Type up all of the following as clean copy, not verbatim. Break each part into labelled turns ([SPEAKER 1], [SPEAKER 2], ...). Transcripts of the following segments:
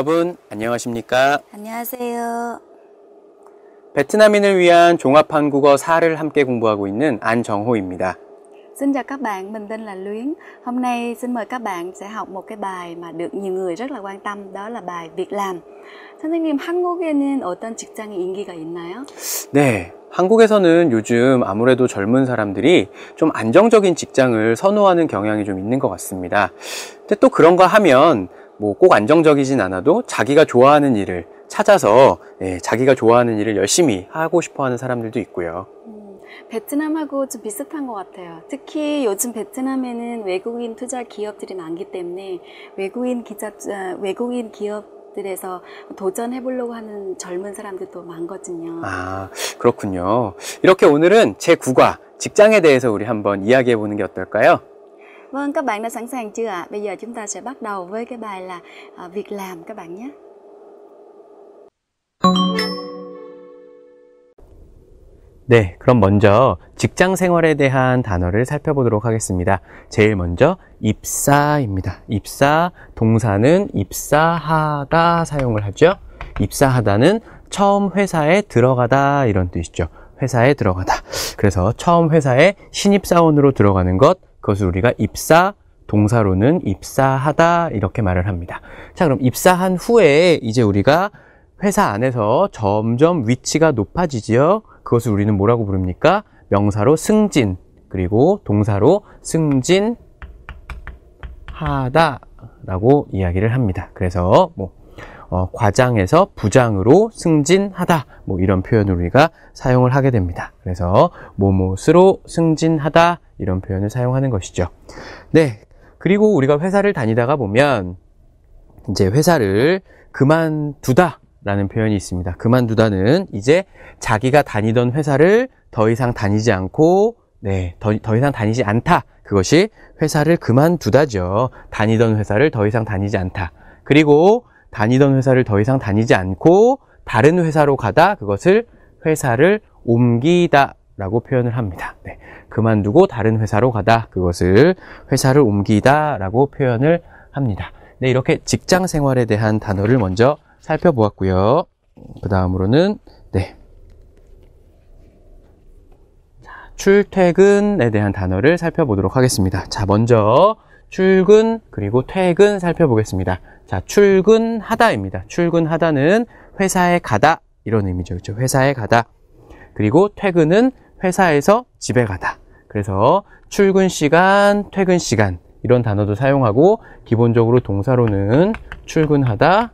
[SPEAKER 1] 여러분 안녕하십니까?
[SPEAKER 2] 안녕하세요.
[SPEAKER 1] 베트남인을 위한 종합한국어 4를 함께 공부하고 있는 안정호입니다.
[SPEAKER 2] Xin chào các bạn, mình tên là Luyến. Hôm nay xin mời các bạn sẽ học một cái bài mà được nhiều người rất là quan tâm, đó là bài việc làm. 선생님, 한국에는 어떤 직장이 인기가 있나요?
[SPEAKER 1] 네, 한국에서는 요즘 아무래도 젊은 사람들이 좀 안정적인 직장을 선호하는 경향이 좀 있는 것 같습니다. 근데 또 그런가 하면 뭐 꼭 안정적이진 않아도 자기가 좋아하는 일을 찾아서 자기가 좋아하는 일을 열심히 하고 싶어 하는 사람들도 있고요.
[SPEAKER 2] 베트남하고 좀 비슷한 것 같아요. 특히 요즘 베트남에는 외국인 투자 기업들이 많기 때문에 외국인 기업들에서 도전해 보려고 하는 젊은 사람들도 많거든요.
[SPEAKER 1] 아, 그렇군요. 이렇게 오늘은 제9과 직장에 대해서 우리 한번 이야기해 보는 게 어떨까요?
[SPEAKER 2] Vâng, các bạn đã sẵn sàng chưa ạ? Bây giờ chúng ta sẽ bắt đầu với cái bài là việc làm các bạn nhé.
[SPEAKER 1] 네, 그럼 먼저 직장 생활에 대한 단어를 살펴보도록 하겠습니다. 제일 먼저 입사입니다. 입사, 동사는 입사하다 사용을 하죠. 입사하다는 처음 회사에 들어가다 이런 뜻이죠. 회사에 들어가다. 그래서 처음 회사에 신입사원으로 들어가는 것, 그것을 우리가 입사, 동사로는 입사하다 이렇게 말을 합니다. 자, 그럼 입사한 후에 이제 우리가 회사 안에서 점점 위치가 높아지지요. 그것을 우리는 뭐라고 부릅니까? 명사로 승진, 그리고 동사로 승진하다 라고 이야기를 합니다. 그래서 과장에서 부장으로 승진하다, 이런 표현을 우리가 사용을 하게 됩니다. 그래서 뭐뭐스로 승진하다 이런 표현을 사용하는 것이죠. 네, 그리고 우리가 회사를 다니다가 보면 이제 회사를 그만두다 라는 표현이 있습니다. 그만두다는 이제 자기가 다니던 회사를 더 이상 다니지 않고 더 이상 다니지 않다. 그것이 회사를 그만두다죠. 다니던 회사를 더 이상 다니지 않다. 그리고 다니던 회사를 더 이상 다니지 않고 다른 회사로 가다. 그것을 회사를 옮기다 라고 표현을 합니다. 네, 그만두고 다른 회사로 가다. 그것을 회사를 옮기다 라고 표현을 합니다. 네, 이렇게 직장 생활에 대한 단어를 먼저 살펴보았고요. 그 다음으로는 출퇴근에 대한 단어를 살펴보도록 하겠습니다. 자, 먼저 출근 그리고 퇴근 살펴보겠습니다. 자, 출근하다입니다. 출근하다는 회사에 가다 이런 의미죠. 그렇죠? 회사에 가다. 그리고 퇴근은 회사에서 집에 가다. 그래서 출근 시간, 퇴근 시간 이런 단어도 사용하고 기본적으로 동사로는 출근하다,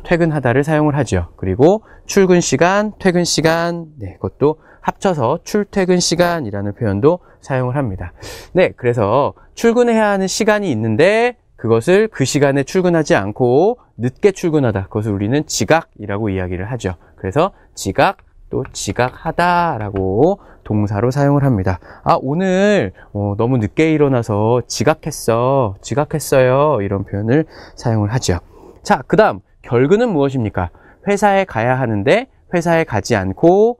[SPEAKER 1] 퇴근하다를 사용을 하죠. 그리고 출근 시간, 퇴근 시간, 그것도 합쳐서 출퇴근 시간이라는 표현도 사용을 합니다. 네, 그래서 출근해야 하는 시간이 있는데 그것을 그 시간에 출근하지 않고 늦게 출근하다. 그것을 우리는 지각이라고 이야기를 하죠. 그래서 지각, 또 지각하다라고 동사로 사용을 합니다. 아, 오늘 너무 늦게 일어나서 지각했어요. 이런 표현을 사용을 하죠. 자, 그 다음 결근은 무엇입니까? 회사에 가야 하는데 회사에 가지 않고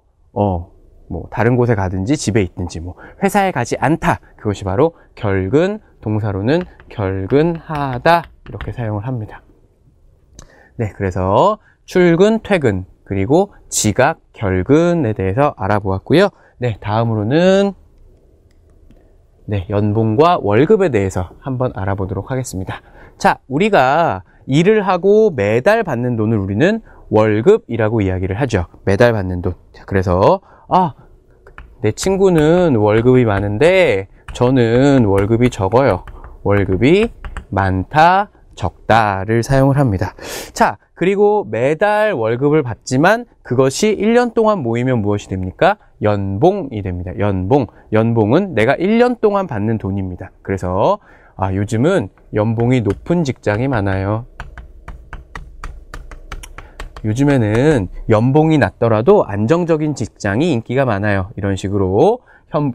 [SPEAKER 1] 다른 곳에 가든지 집에 있든지 회사에 가지 않다. 그것이 바로 결근, 동사로는 결근하다 이렇게 사용을 합니다. 네, 그래서 출근, 퇴근, 그리고 지각, 결근에 대해서 알아보았고요. 네, 다음으로는 연봉과 월급에 대해서 한번 알아보도록 하겠습니다. 자, 우리가 일을 하고 매달 받는 돈을 우리는 월급이라고 이야기를 하죠. 매달 받는 돈. 그래서 내 친구는 월급이 많은데 저는 월급이 적어요. 월급이 많다, 적다를 사용을 합니다. 자, 그리고 매달 월급을 받지만 그것이 1년 동안 모이면 무엇이 됩니까? 연봉이 됩니다. 연봉은 내가 1년 동안 받는 돈입니다. 그래서 요즘은 연봉이 높은 직장이 많아요. 요즘에는 연봉이 낮더라도 안정적인 직장이 인기가 많아요. 이런 식으로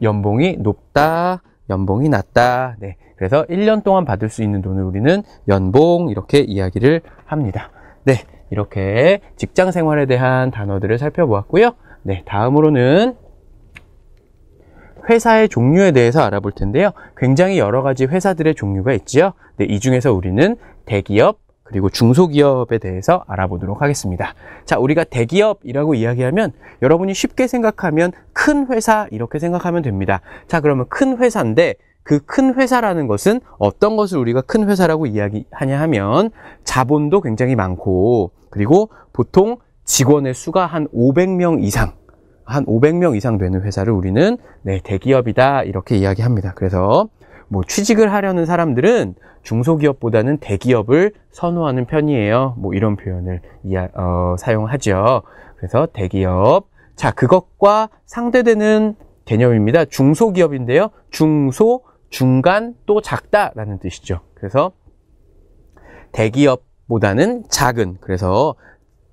[SPEAKER 1] 연봉이 높다, 연봉이 낮다. 네, 그래서 1년 동안 받을 수 있는 돈을 우리는 연봉 이렇게 이야기를 합니다. 네, 이렇게 직장 생활에 대한 단어들을 살펴보았고요. 네, 다음으로는 회사의 종류에 대해서 알아볼 텐데요. 굉장히 여러 가지 회사들의 종류가 있지요. 네, 이 중에서 우리는 대기업, 그리고 중소기업에 대해서 알아보도록 하겠습니다. 자, 우리가 대기업이라고 이야기하면 여러분이 쉽게 생각하면 큰 회사 이렇게 생각하면 됩니다. 자, 그러면 큰 회사인데 그 큰 회사라는 것은 어떤 것을 우리가 큰 회사라고 이야기하냐 하면 자본도 굉장히 많고 그리고 보통 직원의 수가 한 500명 이상 한 500명 이상 되는 회사를 우리는 대기업이다 이렇게 이야기합니다. 그래서 뭐 취직을 하려는 사람들은 중소기업보다는 대기업을 선호하는 편이에요. 뭐 이런 표현을 사용하죠. 그래서 대기업. 자, 그것과 상대되는 개념입니다. 중소기업인데요. 중소, 중간, 또 작다라는 뜻이죠. 그래서 대기업보다는 작은, 그래서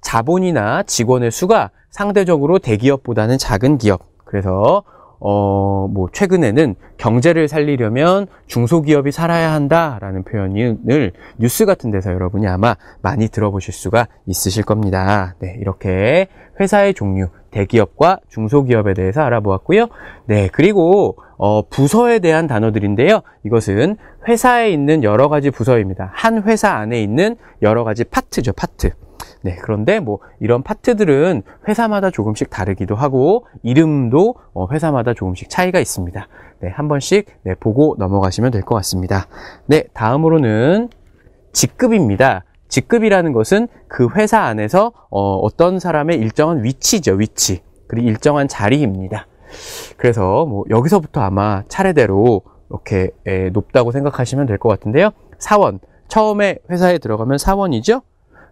[SPEAKER 1] 자본이나 직원의 수가 상대적으로 대기업보다는 작은 기업. 그래서 뭐 최근에는 경제를 살리려면 중소기업이 살아야 한다라는 표현을 뉴스 같은 데서 여러분이 아마 많이 들어보실 수가 있으실 겁니다. 네, 이렇게 회사의 종류, 대기업과 중소기업에 대해서 알아보았고요. 네, 그리고 부서에 대한 단어들인데요. 이것은 회사에 있는 여러 가지 부서입니다. 한 회사 안에 있는 여러 가지 파트죠, 파트. 네, 그런데 뭐 이런 파트들은 회사마다 조금씩 다르기도 하고 이름도 회사마다 조금씩 차이가 있습니다. 네, 한 번씩 보고 넘어가시면 될 것 같습니다. 네, 다음으로는 직급입니다. 직급이라는 것은 그 회사 안에서 어떤 사람의 일정한 위치죠, 위치. 그리고 일정한 자리입니다. 그래서 뭐 여기서부터 아마 차례대로 이렇게 높다고 생각하시면 될 것 같은데요. 사원, 처음에 회사에 들어가면 사원이죠.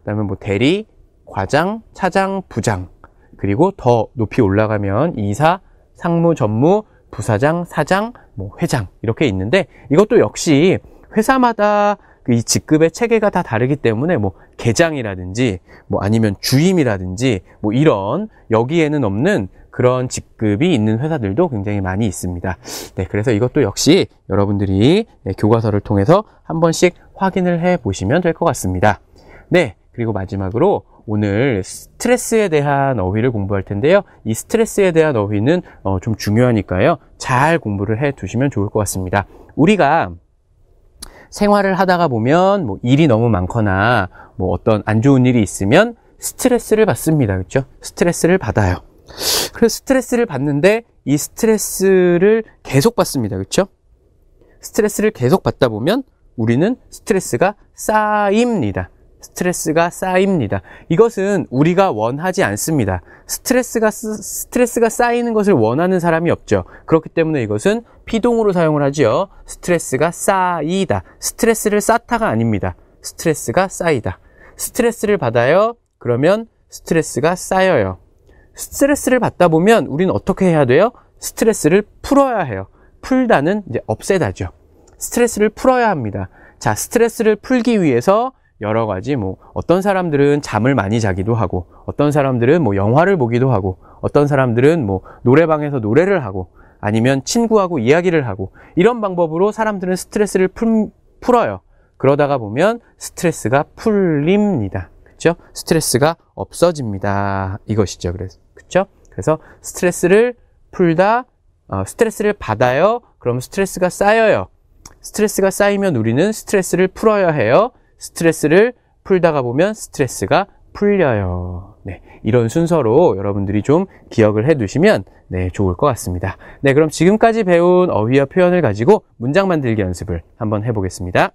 [SPEAKER 1] 그다음에 뭐 대리, 과장, 차장, 부장, 그리고 더 높이 올라가면 이사, 상무, 전무, 부사장, 사장, 뭐 회장 이렇게 있는데 이것도 역시 회사마다 이 직급의 체계가 다 다르기 때문에 뭐 계장이라든지 뭐 아니면 주임이라든지 뭐 이런 여기에는 없는 그런 직급이 있는 회사들도 굉장히 많이 있습니다. 네, 그래서 이것도 역시 여러분들이 교과서를 통해서 한 번씩 확인을 해 보시면 될 것 같습니다. 네, 그리고 마지막으로 오늘 스트레스에 대한 어휘를 공부할 텐데요. 이 스트레스에 대한 어휘는 좀 중요하니까요. 잘 공부를 해 두시면 좋을 것 같습니다. 우리가 생활을 하다가 보면 뭐 일이 너무 많거나 뭐 어떤 안 좋은 일이 있으면 스트레스를 받습니다. 그렇죠? 스트레스를 받아요. 그래서 스트레스를 받는데 이 스트레스를 계속 받습니다. 그렇죠? 스트레스를 계속 받다 보면 우리는 스트레스가 쌓입니다. 스트레스가 쌓입니다. 이것은 우리가 원하지 않습니다. 스트레스가 쌓이는 것을 원하는 사람이 없죠. 그렇기 때문에 이것은 피동으로 사용을 하죠. 스트레스가 쌓이다. 스트레스를 쌓다가 아닙니다. 스트레스가 쌓이다. 스트레스를 받아요. 그러면 스트레스가 쌓여요. 스트레스를 받다 보면 우리는 어떻게 해야 돼요? 스트레스를 풀어야 해요. 풀다는 이제 없애다죠. 스트레스를 풀어야 합니다. 자, 스트레스를 풀기 위해서 여러 가지 뭐 어떤 사람들은 잠을 많이 자기도 하고 어떤 사람들은 뭐 영화를 보기도 하고 어떤 사람들은 뭐 노래방에서 노래를 하고 아니면 친구하고 이야기를 하고 이런 방법으로 사람들은 스트레스를 풀어요. 그러다가 보면 스트레스가 풀립니다. 그렇죠? 스트레스가 없어집니다. 이것이죠. 그래서 스트레스를 풀다, 스트레스를 받아요. 그럼 스트레스가 쌓여요. 스트레스가 쌓이면 우리는 스트레스를 풀어야 해요. 스트레스를 풀다가 보면 스트레스가 풀려요. 네, 이런 순서로 여러분들이 좀 기억을 해 두시면 좋을 것 같습니다. 네, 그럼 지금까지 배운 어휘와 표현을 가지고 문장 만들기 연습을 한번 해보겠습니다.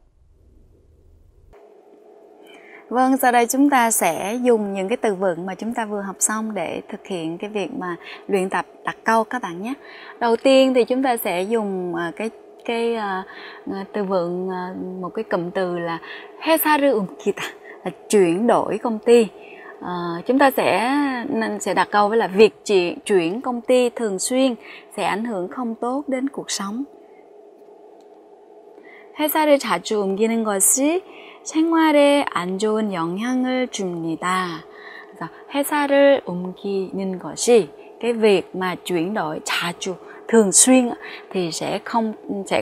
[SPEAKER 2] Vâng, sau đây chúng ta sẽ dùng những cái từ vựng mà chúng ta vừa học xong để thực hiện cái việc mà luyện tập đặt câu các bạn nhé. Đầu tiên thì chúng ta sẽ dùng cái từ vựng, một cái cụm từ là 회사를 옮기다, là chuyển đổi công ty. Chúng ta sẽ đặt câu với là việc chuyển công ty thường xuyên sẽ ảnh hưởng không tốt đến cuộc sống. 회사를 자주 옮기는 것이 생활에 안 좋은 영향을 줍니다. 그래서 회사를 옮기는 것이 cái việc mà chuyển đổi 자주, thường xuyên thì sẽ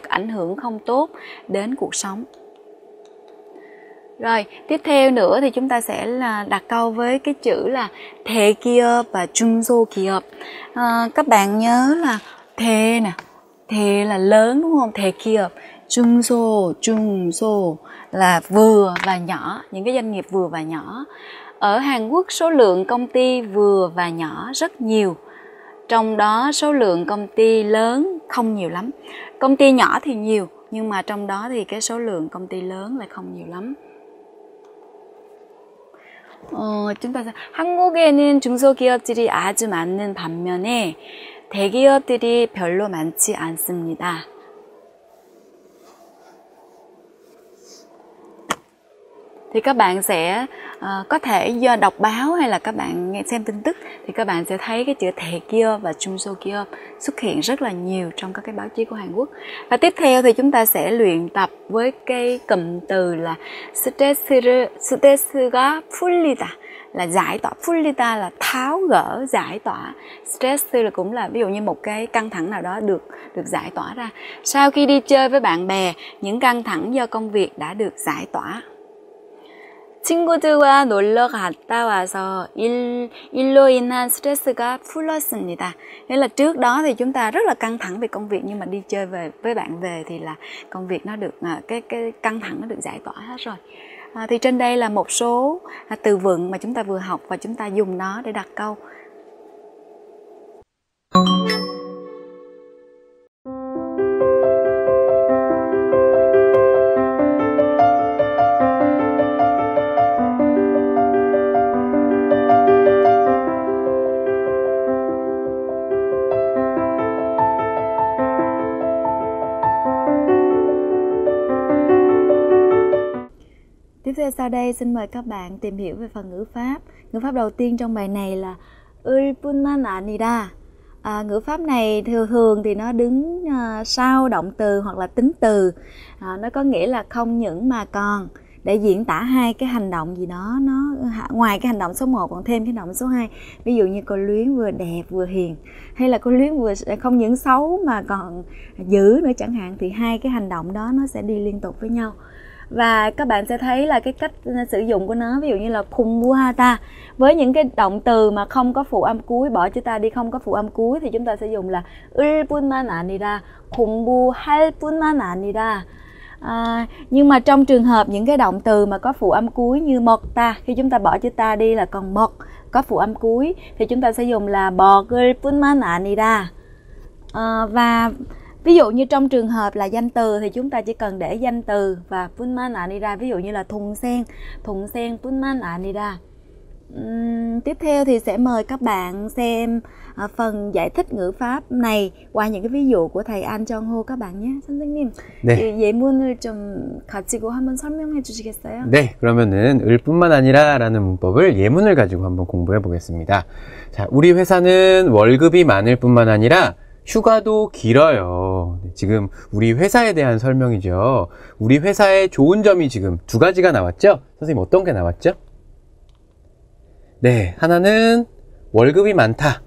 [SPEAKER 2] ảnh hưởng không tốt đến cuộc sống. Rồi, tiếp theo nữa thì chúng ta sẽ là đặt câu với cái chữ là 대기업 và 중소기업. Các bạn nhớ là 대 nè, 대 là lớn đúng không? 대기업. 중소 là vừa và nhỏ, những cái doanh nghiệp vừa và nhỏ. Ở Hàn Quốc số lượng công ty vừa và nhỏ rất nhiều, trong đó số lượng công ty lớn không nhiều lắm. Công ty nhỏ thì nhiều, nhưng mà trong đó thì cái số lượng công ty lớn lại không nhiều lắm. chúng ta 한국에는 중소기업들이 아주 많은 반면에 대기업들이 별로 많지 않습니다. Thì các bạn sẽ có thể do đọc báo hay là các bạn nghe xem tin tức thì các bạn sẽ thấy cái chữ 대기업 và 중소기업 xuất hiện rất là nhiều trong các cái báo chí của Hàn Quốc. Và tiếp theo thì chúng ta sẽ luyện tập với cái cụm từ là 스트레스가 풀리다 là giải tỏa, 풀리다 là tháo gỡ, giải tỏa. Stress là cũng là ví dụ như một cái căng thẳng nào đó được giải tỏa ra. Sau khi đi chơi với bạn bè, những căng thẳng do công việc đã được giải tỏa. 친구들과 놀러 갔다 와서 일로 인한 스트레스가 풀렸습니다. Nghĩa là trước đó thì chúng ta rất là căng thẳng về công việc, nhưng mà đi chơi với bạn về thì là công việc nó được cái căng thẳng nó được giải tỏa hết rồi. Thì trên đây là một số từ vựng mà chúng ta vừa học và chúng ta dùng nó để đặt câu. Tiếp theo sau đây xin mời các bạn tìm hiểu về phần ngữ pháp. Ngữ pháp đầu tiên trong bài này là 을뿐만 아니라. Ngữ pháp này thường thì nó đứng sau động từ hoặc là tính từ. Nó có nghĩa là không những mà còn, để diễn tả hai cái hành động gì đó, nó ngoài cái hành động số 1 còn thêm cái hành động số 2. Ví dụ như cô Luyến vừa đẹp vừa hiền, hay là cô Luyến vừa không những xấu mà còn dữ nữa chẳng hạn, thì hai cái hành động đó nó sẽ đi liên tục với nhau. Và các bạn sẽ thấy là cái cách sử dụng của nó, ví dụ như là 공부하다, với những cái động từ mà không có phụ âm cuối, bỏ chữ ta đi, không có phụ âm cuối thì chúng ta sẽ dùng là 을뿐만 아니라, 공부할 뿐만 아니라. Nhưng mà trong trường hợp những cái động từ mà có phụ âm cuối như 먹다, khi chúng ta bỏ chữ ta đi là còn 먹, có phụ âm cuối thì chúng ta sẽ dùng là 먹을 뿐만 아니라. Và ví dụ như trong trường hợp là danh từ thì chúng ta chỉ cần để danh từ và 뿐만 아니라, ví dụ như là thùng sen 뿐만 아니라. Tiếp theo thì sẽ mời các bạn xem phần giải thích ngữ pháp này qua những cái ví dụ của thầy An Jong-ho các bạn nhé. 선생님, 네. 예문을 좀 가지고 한번 설명해 주시겠어요?
[SPEAKER 1] 네, 그러면은 을뿐만 아니라라는 문법을 예문을 가지고 한번 공부해 보겠습니다. 자, 우리 회사는 월급이 많을 뿐만 아니라 휴가도 길어요. 지금 우리 회사에 대한 설명이죠. 우리 회사의 좋은 점이 지금 두 가지가 나왔죠? 선생님 어떤 게 나왔죠? 네, 하나는 월급이 많다.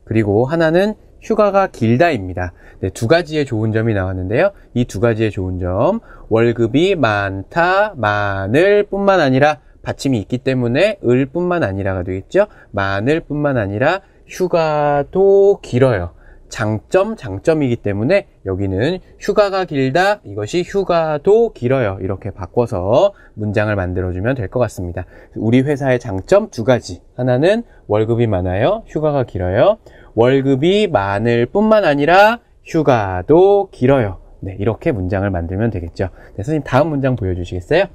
[SPEAKER 1] 그리고 하나는 휴가가 길다입니다. 네, 두 가지의 좋은 점이 나왔는데요. 이 두 가지의 좋은 점, 월급이 많다, 많을 뿐만 아니라 받침이 있기 때문에 을 뿐만 아니라가 되겠죠. 많을 뿐만 아니라 휴가도 길어요. 장점이기 때문에 여기는 휴가가 길다, 이것이 휴가도 길어요. 이렇게 바꿔서 문장을 만들어주면 될 것 같습니다. 우리 회사의 장점 두 가지. 하나는 월급이 많아요. 휴가가 길어요. 월급이 많을 뿐만 아니라 휴가도 길어요. 네, 이렇게 문장을 만들면 되겠죠. 네, 선생님 다음 문장 보여주시겠어요?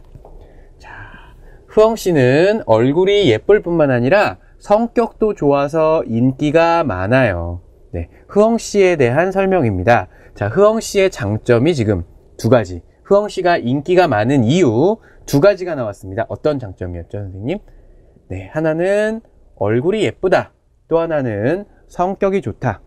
[SPEAKER 1] 자, 흐엉 씨는 얼굴이 예쁠 뿐만 아니라 성격도 좋아서 인기가 많아요. 네, 흐엉 씨에 대한 설명입니다. 자, 흐엉 씨의 장점이 지금 두 가지. 흐엉 씨가 인기가 많은 이유 두 가지가 나왔습니다. 어떤 장점이었죠, 선생님? 네, 하나는 얼굴이 예쁘다. 또 하나는 성격이 좋다.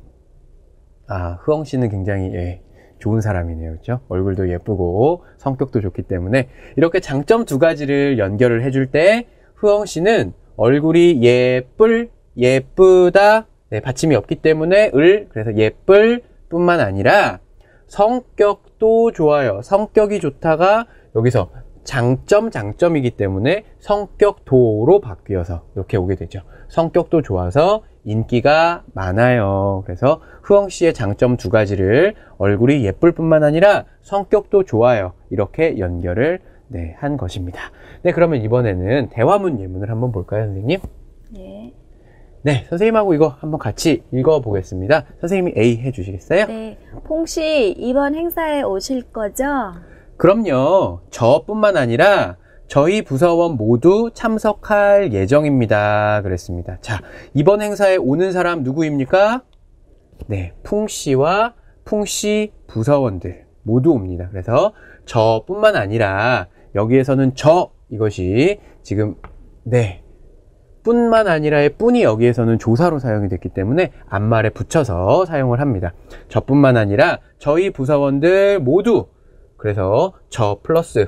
[SPEAKER 1] 흐엉 씨는 굉장히 좋은 사람이네요. 그렇죠? 얼굴도 예쁘고 성격도 좋기 때문에 이렇게 장점 두 가지를 연결을 해줄 때 흐엉 씨는 얼굴이 예쁘다. 네, 받침이 없기 때문에 그래서 예쁠 뿐만 아니라 성격도 좋아요. 성격이 좋다가 여기서 장점이기 때문에 성격도로 바뀌어서 이렇게 오게 되죠. 성격도 좋아서 인기가 많아요. 그래서 흐엉 씨의 장점 두 가지를 얼굴이 예쁠 뿐만 아니라 성격도 좋아요. 이렇게 연결을 한 것입니다. 네, 그러면 이번에는 대화문 예문을 한번 볼까요, 선생님?
[SPEAKER 2] 네.
[SPEAKER 1] 네, 선생님하고 이거 한번 같이 읽어보겠습니다. 선생님이 A 해주시겠어요?
[SPEAKER 2] 네. 퐁씨, 이번 행사에 오실 거죠?
[SPEAKER 1] 그럼요. 저뿐만 아니라 저희 부서원 모두 참석할 예정입니다. 그랬습니다. 자, 이번 행사에 오는 사람 누구입니까? 네, 풍씨와 풍씨 부서원들 모두 옵니다. 그래서 저뿐만 아니라 여기에서는 이것이 지금 뿐만 아니라의 뿐이 여기에서는 조사로 사용이 됐기 때문에 앞말에 붙여서 사용을 합니다. 저뿐만 아니라 저희 부서원들 모두, 그래서 저 플러스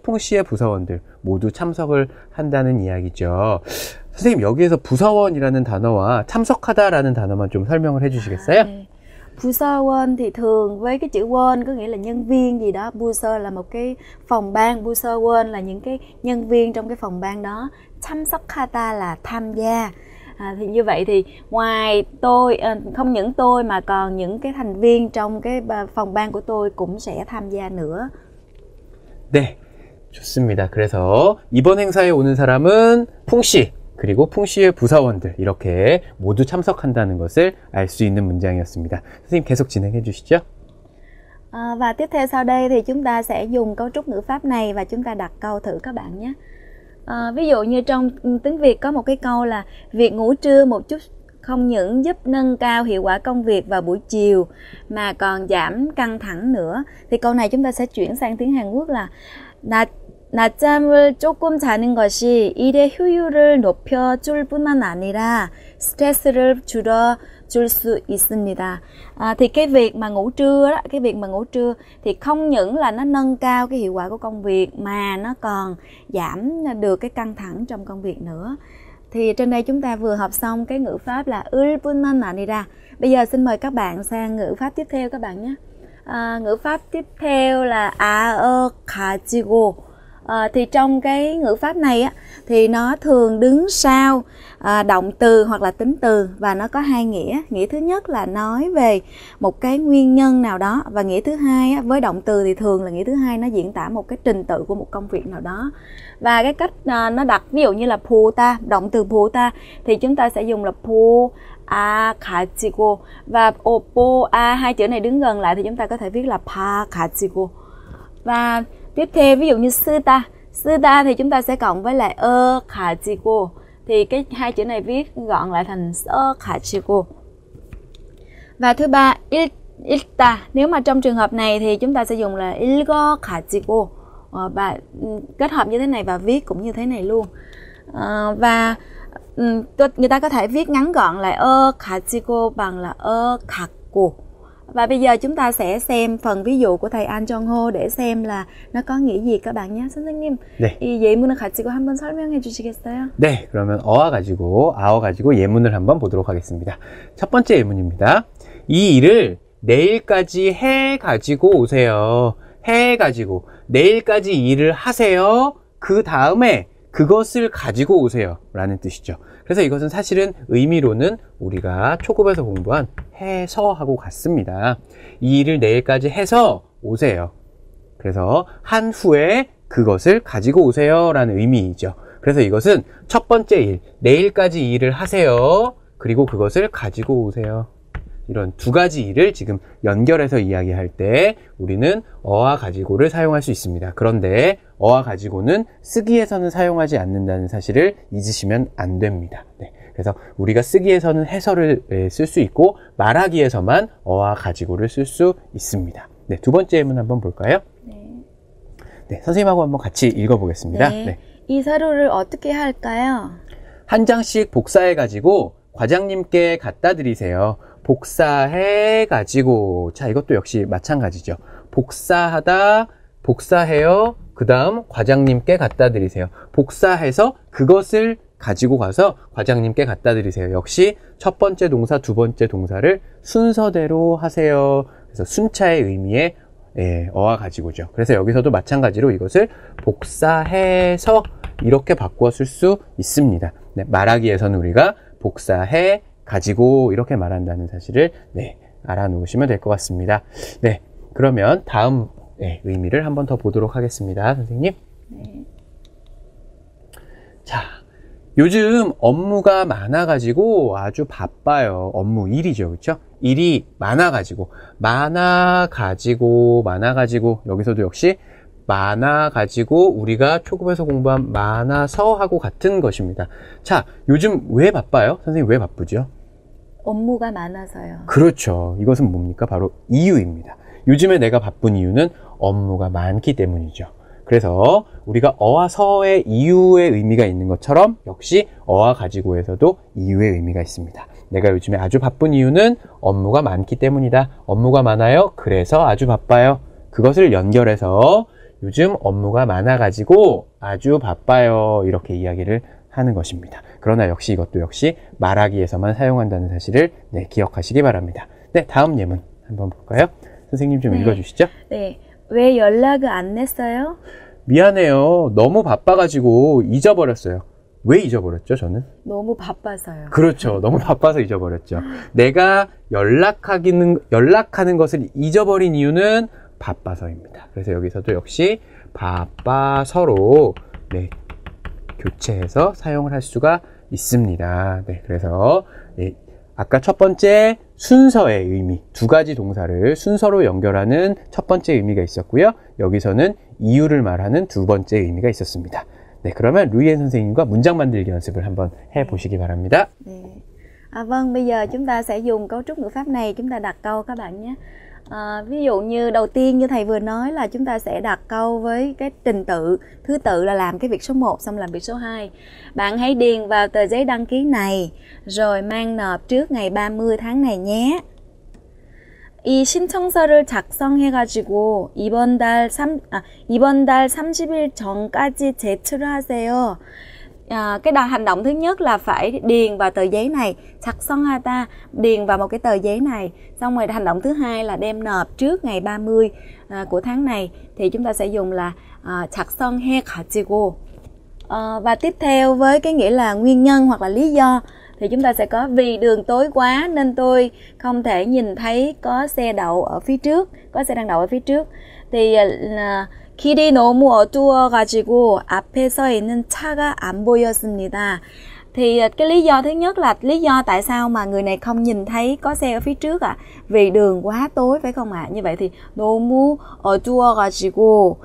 [SPEAKER 1] 풍씨의 부서원들 모두 참석을 한다는 이야기죠. 선생님, 여기에서 부서원이라는 단어와 참석하다라는 단어만 좀 설명을 해주시겠어요?
[SPEAKER 2] 네. Busa원 thì thường với cái chữ won có nghĩa là nhân viên gì đó. Busa là một cái phòng ban, Busa원 là những cái nhân viên trong cái phòng ban đó. 참석하다 là tham gia. Thì như vậy thì ngoài tôi, không những tôi mà còn những cái thành viên trong cái phòng ban của tôi cũng sẽ tham gia nữa.
[SPEAKER 1] 네, 좋습니다. 그래서 이번 행사에 오는 사람은 풍씨, 그리고 풍씨의 부사원들 이렇게 모두 참석한다는 것을 알 수 있는 문장이었습니다. 선생님 계속 진행해 주시죠.
[SPEAKER 2] Và tiếp theo sau đây thì chúng ta sẽ dùng cấu trúc ngữ pháp này và chúng ta đặt câu thử các bạn nhé. Ví dụ như trong tiếng Việt có một cái câu là việc ngủ trưa một chút không những giúp nâng cao hiệu quả công việc vào buổi chiều mà còn giảm căng thẳng nữa. Thì câu này chúng ta sẽ chuyển sang tiếng Hàn Quốc là 낮잠을 조금 자는 것이 일의 효율을 높여줄 뿐만 아니라 스트레스를 줄여줄 수 있습니다. Thì cái việc mà ngủ trưa thì không những là nó nâng cao cái hiệu quả của công việc mà nó còn giảm được cái căng thẳng trong công việc nữa. Thì trên đây chúng ta vừa học xong cái ngữ pháp là 뿐만 아니라. Bây giờ xin mời các bạn sang ngữ pháp tiếp theo các bạn nhé. Ngữ pháp tiếp theo là 가지고. Thì trong cái ngữ pháp này á, thì nó thường đứng sau động từ hoặc là tính từ và nó có hai nghĩa. Nghĩa thứ nhất là nói về một cái nguyên nhân nào đó, và nghĩa thứ hai á, với động từ thì thường là nghĩa thứ hai nó diễn tả một cái trình tự của một công việc nào đó. Và cái cách nó đặt ví dụ như là 보다, động từ 보다 thì chúng ta sẽ dùng là 가지고, và hai chữ này đứng gần lại thì chúng ta có thể viết là 가지고. Và tiếp theo ví dụ như 쓰다 thì chúng ta sẽ cộng với lại 가지고, thì cái hai chữ này viết gọn lại thành 가지고. Và thứ ba, 읽다, nếu mà trong trường hợp này thì chúng ta sẽ dùng là 가지고, và kết hợp như thế này và viết cũng như thế này luôn. Và người ta có thể viết ngắn gọn lại 가지고 bằng là 갖고. Và bây giờ chúng ta sẽ xem phần ví dụ của thầy An Jong-ho để xem là nó có nghĩa gì các bạn nhé. 선생님,
[SPEAKER 1] 네.
[SPEAKER 2] 이 예문을 가지고 한번 설명해 주시겠어요?
[SPEAKER 1] 네, 그러면 아어 가지고 예문을 한번 보도록 하겠습니다. 첫 번째 예문입니다. 이 일을 내일까지 해 가지고 오세요. 해 가지고 내일까지 일을 하세요. 그 다음에 그것을 가지고 오세요 라는 뜻이죠. 그래서 이것은 사실은 의미로는 우리가 초급에서 공부한 해서하고 같습니다. 이 일을 내일까지 해서 오세요. 그래서 한 후에 그것을 가지고 오세요 라는 의미이죠. 그래서 이것은 첫 번째 일, 내일까지 일을 하세요. 그리고 그것을 가지고 오세요. 이런 두 가지 일을 지금 연결해서 이야기할 때 우리는 어와 가지고를 사용할 수 있습니다. 그런데 어와 가지고는 쓰기에서는 사용하지 않는다는 사실을 잊으시면 안 됩니다. 네, 그래서 우리가 쓰기에서는 해서를 쓸 수 있고 말하기에서만 어와 가지고를 쓸 수 있습니다. 네, 두 번째 예문 한번 볼까요? 네, 선생님하고 한번 같이 읽어보겠습니다.
[SPEAKER 2] 네. 이 서류를 어떻게 할까요?
[SPEAKER 1] 한 장씩 복사해가지고 과장님께 갖다 드리세요. 복사해가지고, 자, 이것도 역시 마찬가지죠. 복사하다, 복사해요. 그 다음 과장님께 갖다 드리세요. 복사해서 그것을 가지고 가서 과장님께 갖다 드리세요. 역시 첫 번째 동사, 두 번째 동사를 순서대로 하세요. 그래서 순차의 의미의 어와 가지고죠. 그래서 여기서도 마찬가지로 이것을 복사해서 이렇게 바꾸어 쓸 수 있습니다. 네, 말하기에서는 우리가 복사해 가지고 이렇게 말한다는 사실을 네, 알아놓으시면 될 것 같습니다. 네, 그러면 다음 네, 의미를 한번 더 보도록 하겠습니다. 선생님.
[SPEAKER 2] 네.
[SPEAKER 1] 자, 요즘 업무가 많아가지고 아주 바빠요. 업무, 일이죠. 그렇죠? 일이 많아가지고 여기서도 역시 많아가지고 우리가 초급에서 공부한 많아서 하고 같은 것입니다. 자, 요즘 왜 바빠요? 선생님 왜 바쁘죠?
[SPEAKER 2] 업무가 많아서요.
[SPEAKER 1] 그렇죠. 이것은 뭡니까? 바로 이유입니다. 요즘에 내가 바쁜 이유는 업무가 많기 때문이죠. 그래서 우리가 어와 서의 이유의 의미가 있는 것처럼 역시 어와 가지고에서도 이유의 의미가 있습니다. 내가 요즘에 아주 바쁜 이유는 업무가 많기 때문이다. 업무가 많아요. 그래서 아주 바빠요. 그것을 연결해서 요즘 업무가 많아가지고 아주 바빠요. 이렇게 이야기를 하는 것입니다. 그러나 역시 이것도 역시 말하기에서만 사용한다는 사실을 네, 기억하시기 바랍니다. 네, 다음 예문 한번 볼까요? 선생님 좀 읽어주시죠.
[SPEAKER 2] 네. 왜 연락을 안 냈어요?
[SPEAKER 1] 미안해요. 너무 바빠가지고 잊어버렸어요. 왜 잊어버렸죠, 저는?
[SPEAKER 2] 너무 바빠서요.
[SPEAKER 1] 그렇죠. 너무 바빠서 잊어버렸죠. 내가 연락하는 것을 잊어버린 이유는 바빠서입니다. 그래서 여기서도 역시 바빠서로 네, 교체해서 사용을 할 수가 있습니다. 네, 그래서 아까 첫 번째 순서의 의미, 두 가지 동사를 순서로 연결하는 첫 번째 의미가 있었고요. 여기서는 이유를 말하는 두 번째 의미가 있었습니다. 네, 그러면 루이엔 선생님과 문장 만들기 연습을 한번 해보시기 바랍니다.
[SPEAKER 2] 네. Vâng, bây giờ chúng ta sẽ dùng cấu trúc ngữ pháp này, chúng ta đặt câu các bạn nhé. Ví dụ như đầu tiên như thầy vừa nói là chúng ta sẽ đặt câu với cái trình tự, thứ tự là làm cái việc số 1 xong làm việc số 2. Bạn hãy điền vào tờ giấy đăng ký này rồi mang nộp trước ngày 30 tháng này nhé. 이 신청서를 작성해가지고 이번 달 30일 전까지 제출을 하세요. Cái hành động thứ nhất là phải điền vào tờ giấy này, 작성하다, điền vào một cái tờ giấy này. Xong rồi hành động thứ hai là đem nộp trước ngày 30 của tháng này, thì chúng ta sẽ dùng là 작성해가지고. Và tiếp theo với cái nghĩa là nguyên nhân hoặc là lý do thì chúng ta sẽ có vì đường tối quá nên tôi không thể nhìn thấy có xe đậu ở phía trước, có xe đang đậu ở phía trước. Thì 길이 너무 어두워가지고 앞에 서 있는 차가 안 보였습니다. Thì cái lý do thứ nhất là lý do tại sao mà người này không nhìn thấy có xe ở phía trước ạ? Vì đường quá tối phải không ạ? Như vậy thì 너무 어두워가지고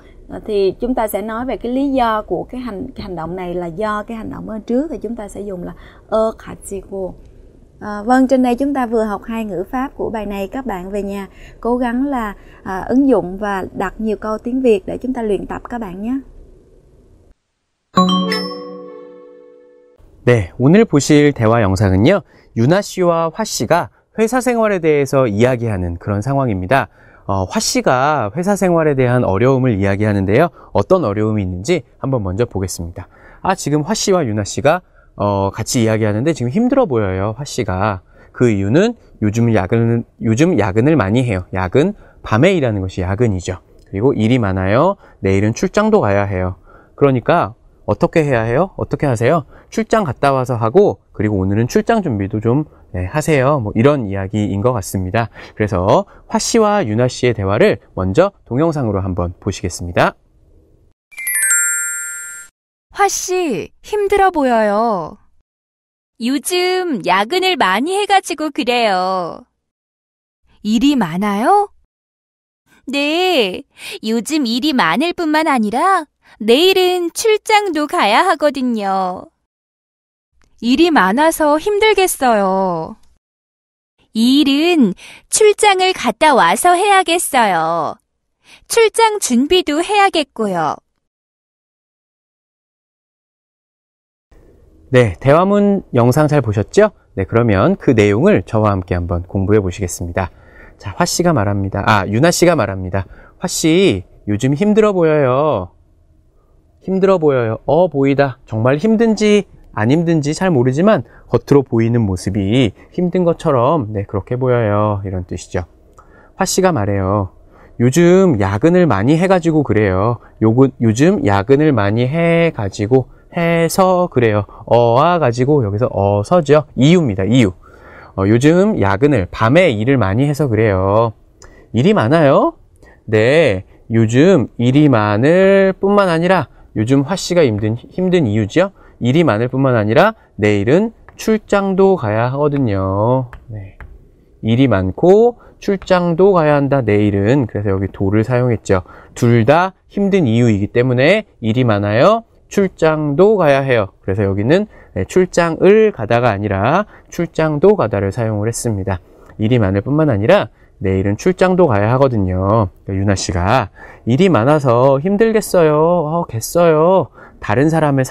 [SPEAKER 2] thì chúng ta sẽ nói về cái lý do của cái hành động này là do cái hành động ở trước, thì chúng ta sẽ dùng là 가지고. Vâng, trên đây chúng ta vừa học hai ngữ pháp của bài này. Các bạn về nhà cố gắng là ứng dụng và đặt nhiều câu tiếng Việt để chúng ta luyện tập các bạn nhé.
[SPEAKER 1] 네, 오늘 보실 대화 영상은요, 유나 씨와 화 씨가 회사 생활에 대해서 이야기하는 그런 상황입니다. 화 씨가 회사 생활에 대한 어려움을 이야기하는데요. 어떤 어려움이 있는지 한번 먼저 보겠습니다. 지금 화 씨와 유나 씨가 같이 이야기하는데 지금 힘들어 보여요, 화 씨가. 그 이유는 요즘 야근을 많이 해요. 야근, 밤에 일하는 것이 야근이죠. 그리고 일이 많아요. 내일은 출장도 가야 해요. 그러니까 어떻게 해야 해요? 어떻게 하세요? 출장 갔다 와서 하고, 그리고 오늘은 출장 준비도 좀 하세요. 뭐 이런 이야기인 것 같습니다. 그래서 화 씨와 유나 씨의 대화를 먼저 동영상으로 한번 보시겠습니다.
[SPEAKER 3] 화 씨, 힘들어 보여요. 요즘 야근을 많이 해가지고 그래요. 일이 많아요? 네, 요즘 일이 많을 뿐만 아니라 내일은 출장도 가야 하거든요. 일이 많아서 힘들겠어요. 이 일은 출장을 갔다 와서 해야겠어요. 출장 준비도 해야겠고요.
[SPEAKER 1] 네, 대화문 영상 잘 보셨죠? 네, 그러면 그 내용을 저와 함께 한번 공부해 보시겠습니다. 자, 화 씨가 말합니다. 유나 씨가 말합니다. 화 씨, 요즘 힘들어 보여요. 힘들어 보여요. 보이다. 정말 힘든지 안 힘든지 잘 모르지만 겉으로 보이는 모습이 힘든 것처럼 그렇게 보여요. 이런 뜻이죠. 화 씨가 말해요. 요즘 야근을 많이 해가지고 그래요. 요즘 야근을 많이 해가지고 해서 그래요. 어와 가지고 여기서 어서죠. 이유입니다. 이유. 요즘 야근을 밤에 일을 많이 해서 그래요. 일이 많아요? 네. 요즘 일이 많을 뿐만 아니라 요즘 화씨가 힘든 이유죠. 일이 많을 뿐만 아니라 내일은 출장도 가야 하거든요. 네. 일이 많고 출장도 가야 한다. 내일은. 그래서 여기 도를 사용했죠. 둘 다 힘든 이유이기 때문에 일이 많아요. 출장도 가야 해요. 그래서 여기는 출장을 가다가 아니라 출장도 가다를 사용을 했습니다. 일이 많을 뿐만 아니라 내일은 출장도 가야 하거든요. 유나 씨가 일이 많아서 힘들겠어요. 겠어요. 다른 사람의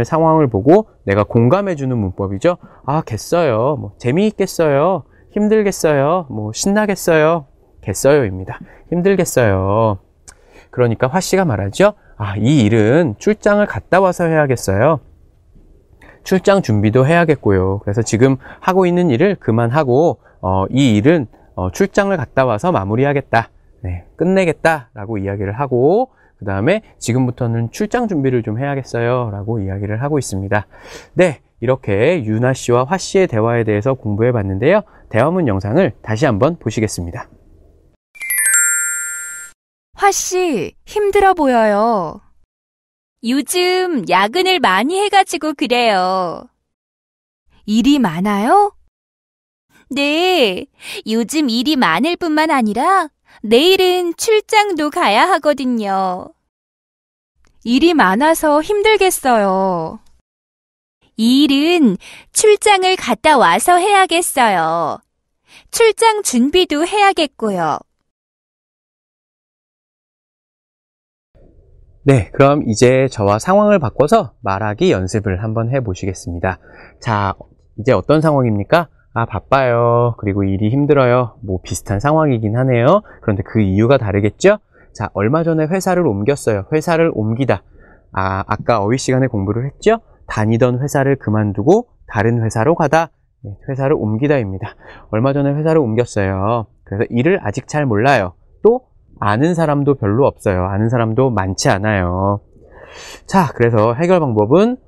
[SPEAKER 1] 상황을 보고 내가 공감해주는 문법이죠. 겠어요. 뭐 재미있겠어요. 힘들겠어요. 뭐 신나겠어요. 겠어요입니다. 힘들겠어요. 그러니까 화씨가 말하죠. 이 일은 출장을 갔다 와서 해야겠어요. 출장 준비도 해야겠고요. 그래서 지금 하고 있는 일을 그만하고 이 일은 출장을 갔다 와서 마무리하겠다. 네, 끝내겠다 라고 이야기를 하고 그 다음에 지금부터는 출장 준비를 좀 해야겠어요 라고 이야기를 하고 있습니다. 네, 이렇게 유나 씨와 화 씨의 대화에 대해서 공부해 봤는데요. 대화문 영상을 다시 한번 보시겠습니다.
[SPEAKER 3] 화 씨, 힘들어 보여요. 요즘 야근을 많이 해가지고 그래요. 일이 많아요? 네, 요즘 일이 많을 뿐만 아니라 내일은 출장도 가야 하거든요. 일이 많아서 힘들겠어요. 이 일은 출장을 갔다 와서 해야겠어요. 출장 준비도 해야겠고요.
[SPEAKER 1] 네, 그럼 이제 저와 상황을 바꿔서 말하기 연습을 한번 해보시겠습니다. 자, 이제 어떤 상황입니까? 바빠요. 그리고 일이 힘들어요. 뭐 비슷한 상황이긴 하네요. 그런데 그 이유가 다르겠죠? 자, 얼마 전에 회사를 옮겼어요. 회사를 옮기다. 아까 어휘 시간에 공부를 했죠? 다니던 회사를 그만두고 다른 회사로 가다. 네, 회사를 옮기다입니다. 얼마 전에 회사를 옮겼어요. 그래서 일을 아직 잘 몰라요. 또 아는 사람도 별로 없어요. 아는 사람도 많지 않아요. 자, 그래서 해결 방법은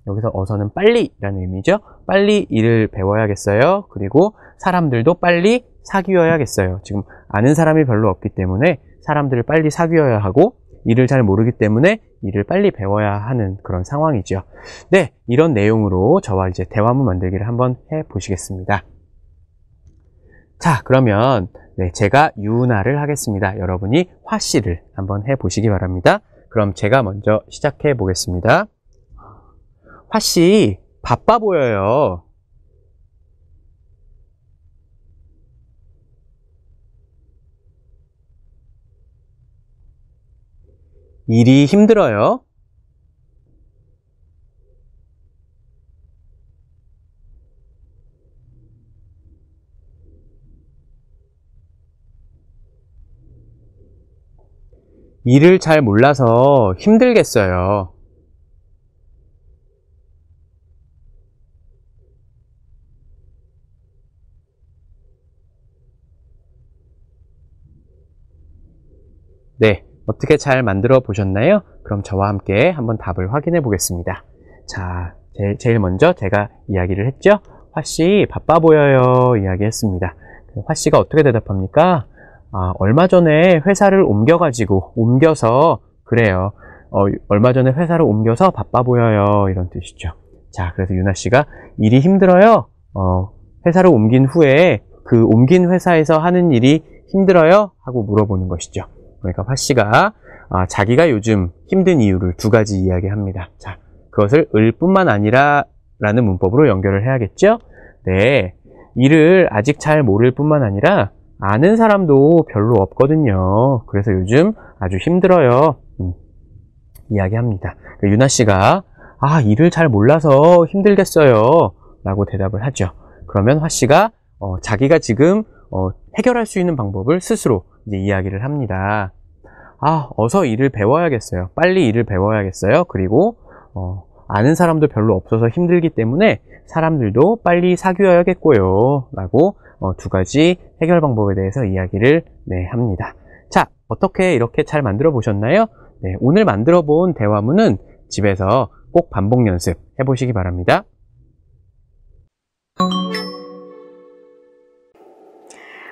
[SPEAKER 1] 여기서 어서는 빨리 라는 의미죠. 빨리 일을 배워야겠어요. 그리고 사람들도 빨리 사귀어야겠어요. 지금 아는 사람이 별로 없기 때문에 사람들을 빨리 사귀어야 하고 일을 잘 모르기 때문에 일을 빨리 배워야 하는 그런 상황이죠. 네, 이런 내용으로 저와 이제 대화문 만들기를 한번 해보시겠습니다. 자, 그러면 제가 유나를 하겠습니다. 여러분이 화씨를 한번 해보시기 바랍니다. 그럼 제가 먼저 시작해 보겠습니다. 화씨, 바빠 보여요. 일이 힘들어요. 일을 잘 몰라서 힘들겠어요. 네, 어떻게 잘 만들어 보셨나요? 그럼 저와 함께 한번 답을 확인해 보겠습니다. 자, 제일 먼저 제가 이야기를 했죠? 화씨 바빠 보여요 이야기했습니다. 화씨가 어떻게 대답합니까? 얼마 전에 회사를 옮겨서 그래요. 얼마 전에 회사를 옮겨서 바빠 보여요 이런 뜻이죠. 자, 그래서 유나씨가 일이 힘들어요. 회사를 옮긴 후에 그 옮긴 회사에서 하는 일이 힘들어요? 하고 물어보는 것이죠. 그러니까 화씨가 자기가 요즘 힘든 이유를 두 가지 이야기합니다. 자, 그것을 을 뿐만 아니라 라는 문법으로 연결을 해야겠죠? 네, 일을 아직 잘 모를 뿐만 아니라 아는 사람도 별로 없거든요. 그래서 요즘 아주 힘들어요. 이야기합니다. 유나씨가 일을 잘 몰라서 힘들겠어요 라고 대답을 하죠. 그러면 화씨가 자기가 지금 해결할 수 있는 방법을 스스로 이제 이야기를 합니다. 어서 일을 배워야겠어요. 빨리 일을 배워야겠어요. 그리고 아는 사람도 별로 없어서 힘들기 때문에 사람들도 빨리 사귀어야겠고요 라고 두 가지 해결 방법에 대해서 이야기를 합니다. 자, 어떻게 이렇게 잘 만들어 보셨나요? 네, 오늘 만들어 본 대화문은 집에서 꼭 반복 연습 해보시기 바랍니다.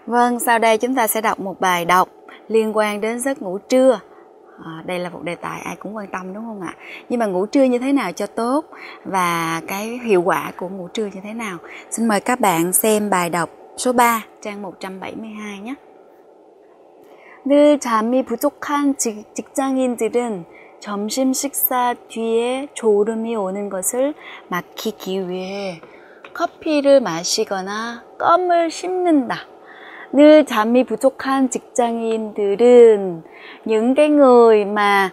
[SPEAKER 2] Vâng, sau đây chúng ta sẽ đọc một bài đọc liên quan đến giấc ngủ trưa. Đây là một đề tài ai cũng quan tâm đúng không ạ? Nhưng mà ngủ trưa như thế nào cho tốt và cái hiệu quả của ngủ trưa như thế nào? Xin mời các bạn xem bài đọc số 3, trang 172 nhé. 늘 잠이 부족한 직장인들은 점심 식사 뒤에 졸음이 오는 것을 막히기 위해 커피를 마시거나 껌을 씹는다. 늘 잠이 부족한 직장인들은 những cái người mà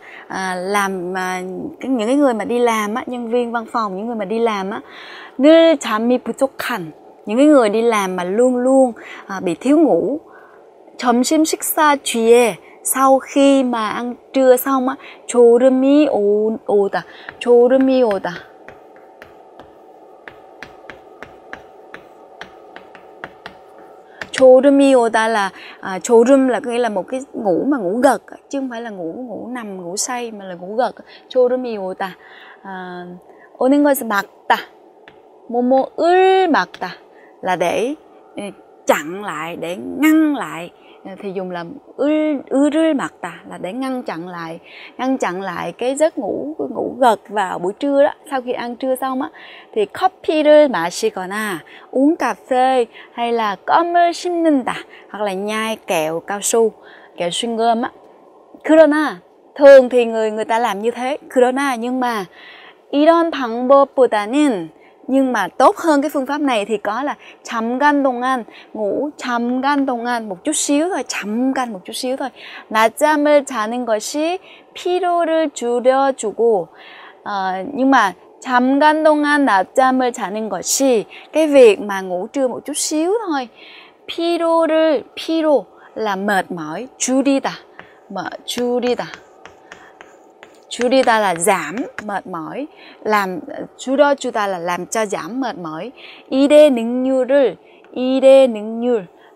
[SPEAKER 2] những cái người mà đi làm á, nhân viên văn phòng, những người mà đi làm á, 늘 잠이 부족한, những cái người đi làm mà luôn luôn bị thiếu ngủ. 점심 식사 뒤에, sau khi mà ăn trưa xong á, 졸음이 오다, 졸음이 오다. 졸음이 오다 là 졸음 là nghĩa là một cái ngủ mà ngủ gật, chứ không phải là ngủ nằm ngủ say mà là ngủ gật. 졸음이 오다. 오는 것을 막다. 뭐뭐을 막다 là để chặn lại, để ngăn lại, thì dùng là 을을 막다 là để ngăn chặn lại cái giấc ngủ gật vào buổi trưa đó. Sau khi ăn trưa xong á thì 커피를 마시거나 uống cà phê hay là 껌을 씹는다 hoặc là nhai kẹo cao su, kẹo xuyên gôm á. 그러나 thường thì người ta làm như thế. 그러나 nhưng mà 이런 방법보다는, nhưng mà tốt hơn cái phương pháp này thì có là 잠깐 동안 ngủ, 잠깐 동안 một chút xíu thôi, 잠깐 một chút xíu thôi. 낮잠을 자는 것이 피로를 줄여주고, nhưng mà 잠깐 동안 낮잠을 자는 것이, cái việc mà ngủ trưa một chút xíu thôi, 피로 là mệt mỏi, 줄이다 줄이다 là giảm mệt mỏi, làm 줄여주다 là làm cho giảm mệt mỏi. 일의 능률을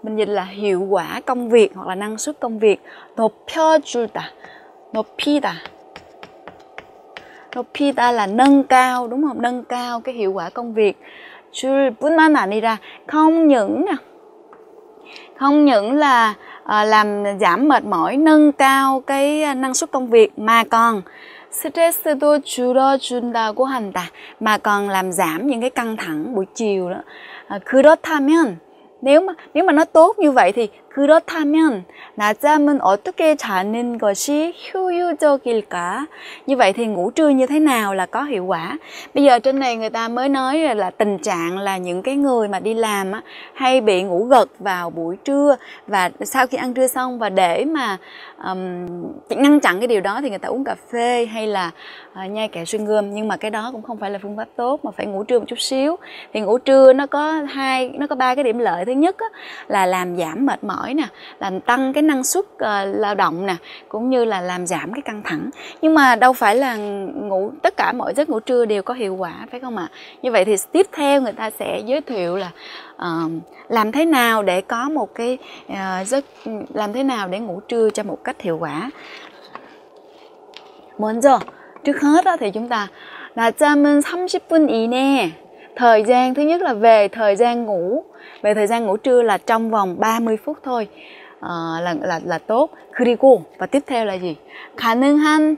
[SPEAKER 2] mình dịch là hiệu quả công việc hoặc là năng suất công việc. 높이다 là nâng cao, đúng không? Nâng cao cái hiệu quả công việc. 뿐만 아니라 không những là làm giảm mệt mỏi, nâng cao cái năng suất công việc, mà còn 스트레스도 줄여준다고 한다, mà còn làm giảm những cái căng thẳng buổi chiều đó. 그렇다면, nếu mà nó tốt như vậy thì 그렇다면 낮잠은 어떻게 자는 것이 효율적일까? Như vậy thì ngủ trưa như thế nào là có hiệu quả? Bây giờ trên này người ta mới nói là tình trạng là những cái người mà đi làm á, hay bị ngủ gật vào buổi trưa và sau khi ăn trưa xong, và để mà ngăn chặn cái điều đó thì người ta uống cà phê hay là nhai kẹo xuyên gôm. Nhưng mà cái đó cũng không phải là phương pháp tốt, mà phải ngủ trưa một chút xíu. Thì ngủ trưa nó có 3 cái điểm lợi. Thứ nhất á, là làm giảm mệt mỏi nè, làm tăng cái năng suất lao động nè, cũng như là làm giảm cái căng thẳng. Nhưng mà đâu phải là tất cả mọi giấc ngủ trưa đều có hiệu quả, phải không ạ? Như vậy thì tiếp theo người ta sẽ giới thiệu là làm thế nào để có một cái làm thế nào để ngủ trưa cho một cách hiệu quả. 먼저, trước hết đó thì chúng ta 낮잠은 30분 이내. Thời gian thứ nhất là về thời gian ngủ trưa là trong vòng 30 phút thôi, là tốt. 그리고, và tiếp theo là gì? 가능한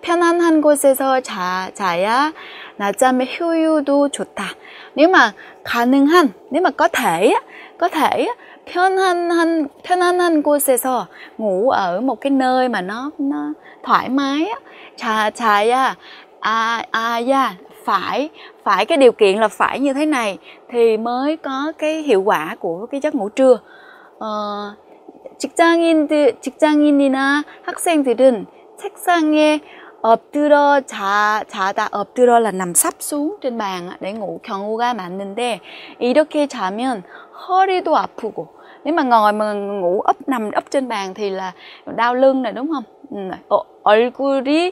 [SPEAKER 2] 편한 한 곳에서 자야 낮잠의 효율도 좋다. Nếu mà 가능한, nếu mà có thể 편한 한 곳에서, ngủ ở một cái nơi mà nó thoải mái á, 자야 phải cái điều kiện là phải như thế này thì mới có cái hiệu quả của cái giấc ngủ trưa. 직장인이나 학생들은 책상에 자다, 엎드려 là nằm sấp xuống trên bàn để ngủ, 경우가 많은데 이렇게 자면 허리도 아프고, nếu mà ngủ nằm úp trên bàn thì là đau lưng này, đúng không? 얼굴이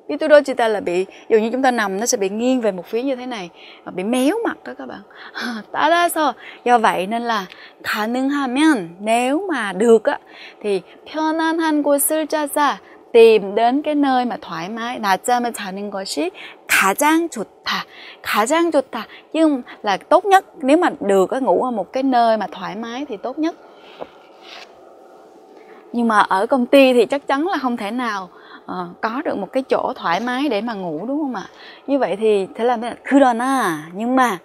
[SPEAKER 2] 삐뚤어지다 là bị, dường như chúng ta nằm nó sẽ bị nghiêng về một phía như thế này, bị méo mặt đó các bạn. 따라서, do vậy nên là 가능하면, nếu mà được á, thì 편한 한 곳을 찾아, tìm đến cái nơi mà thoải mái. 낮잠을 자는 것이 가장 좋다. 가장 좋다. Nhưng là tốt nhất. Nếu mà được ngủ ở một cái nơi mà thoải mái thì tốt nhất. Nhưng mà ở công ty thì chắc chắn là không thể nào có được một cái chỗ thoải mái để mà ngủ, đúng không ạ? Như vậy thì thế là 그러나, nhưng mà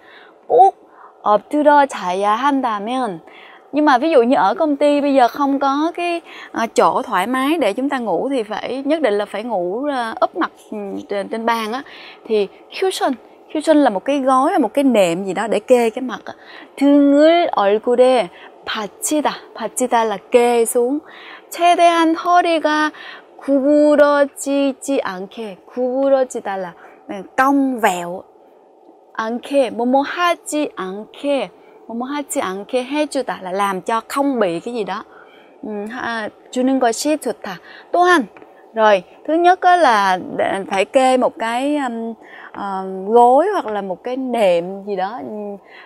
[SPEAKER 2] 꼭 엎드려 자야 한다면, nhưng mà ví dụ như ở công ty bây giờ không có cái chỗ thoải mái để chúng ta ngủ thì phải nhất định là phải ngủ úp mặt trên bàn á, thì cushion là một cái gối, một cái nệm gì đó để kê cái mặt á. 등을 얼굴에 받치다 là kê xuống. 최대한 허리가 구부러지지 않게, 구부러지다 là cong vẹo, 않게, 뭐뭐 하지 않게 해주다 là làm cho không bị cái gì đó. 주는 것이 좋다. 또한, rồi thứ nhất là phải kê một cái gối hoặc là một cái nệm gì đó,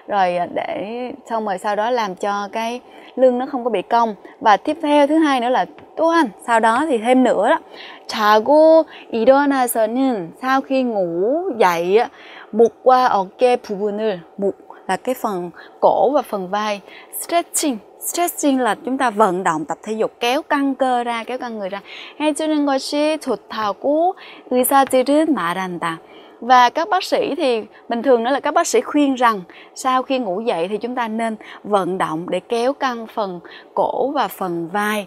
[SPEAKER 2] rồi để xong rồi sau đó làm cho cái lưng nó không có bị cong. Và tiếp theo thứ hai nữa là 또한, sau đó thì thêm nữa đó, 자고 일어나서는, sau khi ngủ dậy, 목과 어깨 부분을, 목 là cái phần cổ và phần vai, stretching là chúng ta vận động, tập thể dục, kéo căng cơ ra, kéo căng người ra. 해주는 것이 좋다고 의사들은 말한다. Và các bác sĩ thì bình thường đó là các bác sĩ khuyên rằng sau khi ngủ dậy thì chúng ta nên vận động để kéo căng phần cổ và phần vai.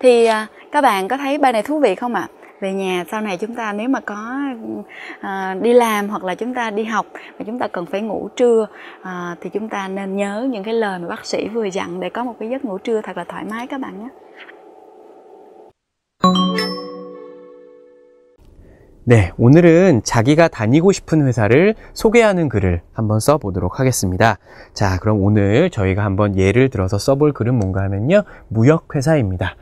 [SPEAKER 2] Thì các bạn có thấy bài này thú vị không ạ? Về nhà sau này chúng ta nếu mà có đi làm hoặc là chúng ta đi học và chúng ta cần phải ngủ trưa thì chúng ta nên nhớ những cái lời mà bác sĩ vừa dặn để có một cái giấc ngủ trưa thật là thoải mái các bạn nhé.
[SPEAKER 1] 네, 오늘은 자기가 다니고 싶은 회사를 소개하는 글을 한번 써보도록 하겠습니다. 자, 그럼 오늘 저희가 한번 예를 들어서 써볼 글은 뭔가 하면요, 무역회사입니다.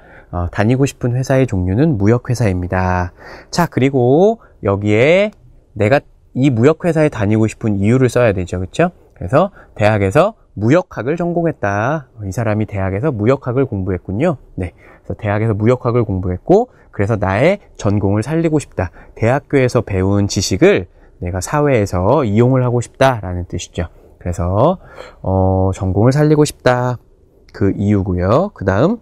[SPEAKER 1] 다니고 싶은 회사의 종류는 무역회사입니다. 자, 그리고 여기에 내가 이 무역회사에 다니고 싶은 이유를 써야 되죠. 그렇죠? 그래서 대학에서 무역학을 전공했다. 이 사람이 대학에서 무역학을 공부했군요. 네, 그래서 대학에서 무역학을 공부했고, 그래서 나의 전공을 살리고 싶다. 대학교에서 배운 지식을 내가 사회에서 이용을 하고 싶다라는 뜻이죠. 그래서 전공을 살리고 싶다. 그 이유고요. 그 다음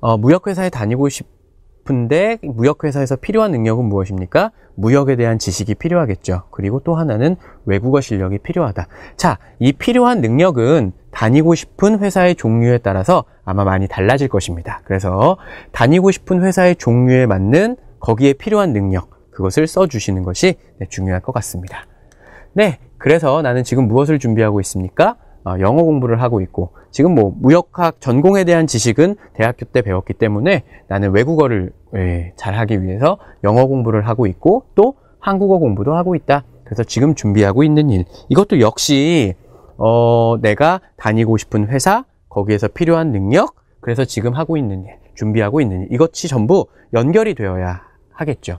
[SPEAKER 1] 무역회사에 다니고 싶은데 무역회사에서 필요한 능력은 무엇입니까? 무역에 대한 지식이 필요하겠죠. 그리고 또 하나는 외국어 실력이 필요하다. 자, 이 필요한 능력은 다니고 싶은 회사의 종류에 따라서 아마 많이 달라질 것입니다. 그래서 다니고 싶은 회사의 종류에 맞는 거기에 필요한 능력, 그것을 써주시는 것이 중요할 것 같습니다. 네, 그래서 나는 지금 무엇을 준비하고 있습니까? 영어 공부를 하고 있고, 지금 뭐 무역학 전공에 대한 지식은 대학교 때 배웠기 때문에 나는 외국어를 잘하기 위해서 영어 공부를 하고 있고, 또 한국어 공부도 하고 있다. 그래서 지금 준비하고 있는 일, 이것도 역시 내가 다니고 싶은 회사, 거기에서 필요한 능력, 그래서 지금 하고 있는 일, 준비하고 있는 일, 이것이 전부 연결이 되어야 하겠죠.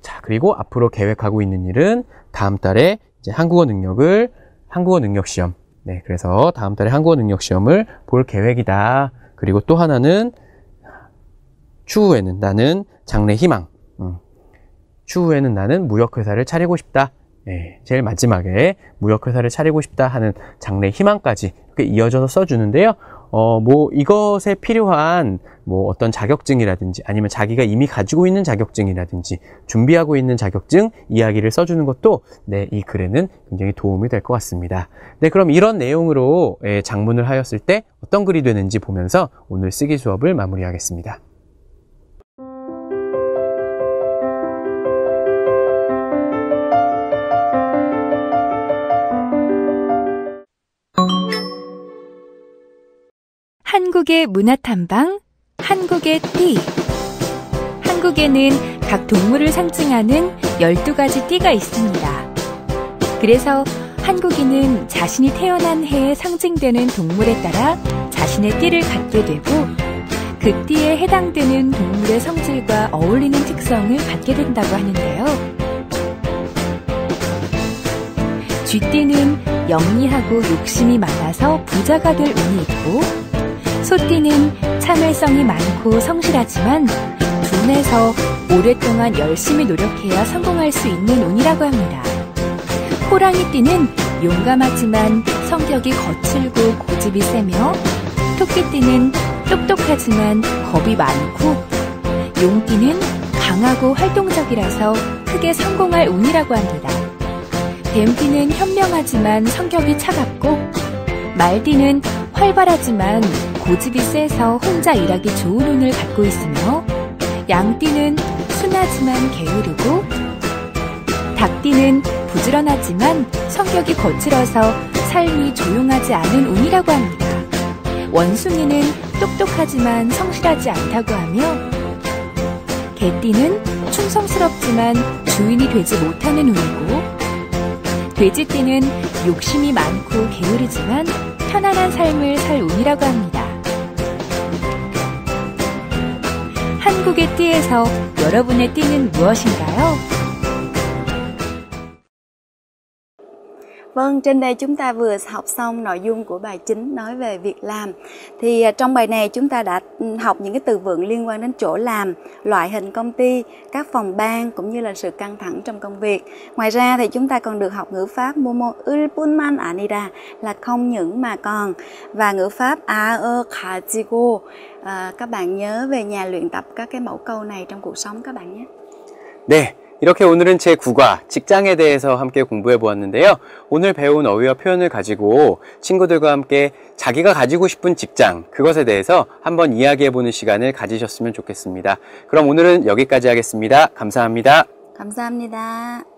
[SPEAKER 1] 자, 그리고 앞으로 계획하고 있는 일은 다음 달에 이제 한국어 능력 시험. 네, 그래서 다음 달에 한국어 능력 시험을 볼 계획이다. 그리고 또 하나는 추후에는 나는 장래 희망. 추후에는 나는 무역회사를 차리고 싶다. 네, 제일 마지막에 무역회사를 차리고 싶다 하는 장래 희망까지 이렇게 이어져서 써주는데요. 뭐 이것에 필요한 뭐 어떤 자격증이라든지 아니면 자기가 이미 가지고 있는 자격증이라든지 준비하고 있는 자격증 이야기를 써주는 것도 네, 이 글에는 굉장히 도움이 될 것 같습니다. 네, 그럼 이런 내용으로 작문을 하였을 때 어떤 글이 되는지 보면서 오늘 쓰기 수업을 마무리하겠습니다.
[SPEAKER 3] 한국의 문화탐방, 한국의 띠. 한국에는 각 동물을 상징하는 12가지 띠가 있습니다. 그래서 한국인은 자신이 태어난 해에 상징되는 동물에 따라 자신의 띠를 갖게 되고, 그 띠에 해당되는 동물의 성질과 어울리는 특성을 갖게 된다고 하는데요. 쥐띠는 영리하고 욕심이 많아서 부자가 될 운이 있고, 소띠는 참을성이 많고 성실하지만 둔해서 오랫동안 열심히 노력해야 성공할 수 있는 운이라고 합니다. 호랑이띠는 용감하지만 성격이 거칠고 고집이 세며 토끼띠는 똑똑하지만 겁이 많고 용띠는 강하고 활동적이라서 크게 성공할 운이라고 합니다. 뱀띠는 현명하지만 성격이 차갑고 말띠는 활발하지만 고집이 세서 혼자 일하기 좋은 운을 갖고 있으며 양띠는 순하지만 게으르고 닭띠는 부지런하지만 성격이 거칠어서 삶이 조용하지 않은 운이라고 합니다. 원숭이는 똑똑하지만 성실하지 않다고 하며 개띠는 충성스럽지만 주인이 되지 못하는 운이고 돼지띠는 욕심이 많고 게으르지만 편안한 삶을 살 운이라고 합니다. 한국의 띠에서 여러분의 띠는 무엇인가요?
[SPEAKER 2] Vâng, trên đây chúng ta vừa học xong nội dung của bài chính nói về việc làm. Thì trong bài này chúng ta đã học những cái từ vựng liên quan đến chỗ làm, loại hình công ty, các phòng ban cũng như là sự căng thẳng trong công việc. Ngoài ra thì chúng ta còn được học ngữ pháp Momo ulpunman anida là không những mà còn, và ngữ pháp 가지고. Các bạn nhớ về nhà luyện tập các cái mẫu câu này trong cuộc sống các bạn nhé.
[SPEAKER 1] 네. 이렇게 오늘은 제9과 직장에 대해서 함께 공부해 보았는데요. 오늘 배운 어휘와 표현을 가지고 친구들과 함께 자기가 가지고 싶은 직장, 그것에 대해서 한번 이야기해 보는 시간을 가지셨으면 좋겠습니다. 그럼 오늘은 여기까지 하겠습니다. 감사합니다.
[SPEAKER 2] 감사합니다.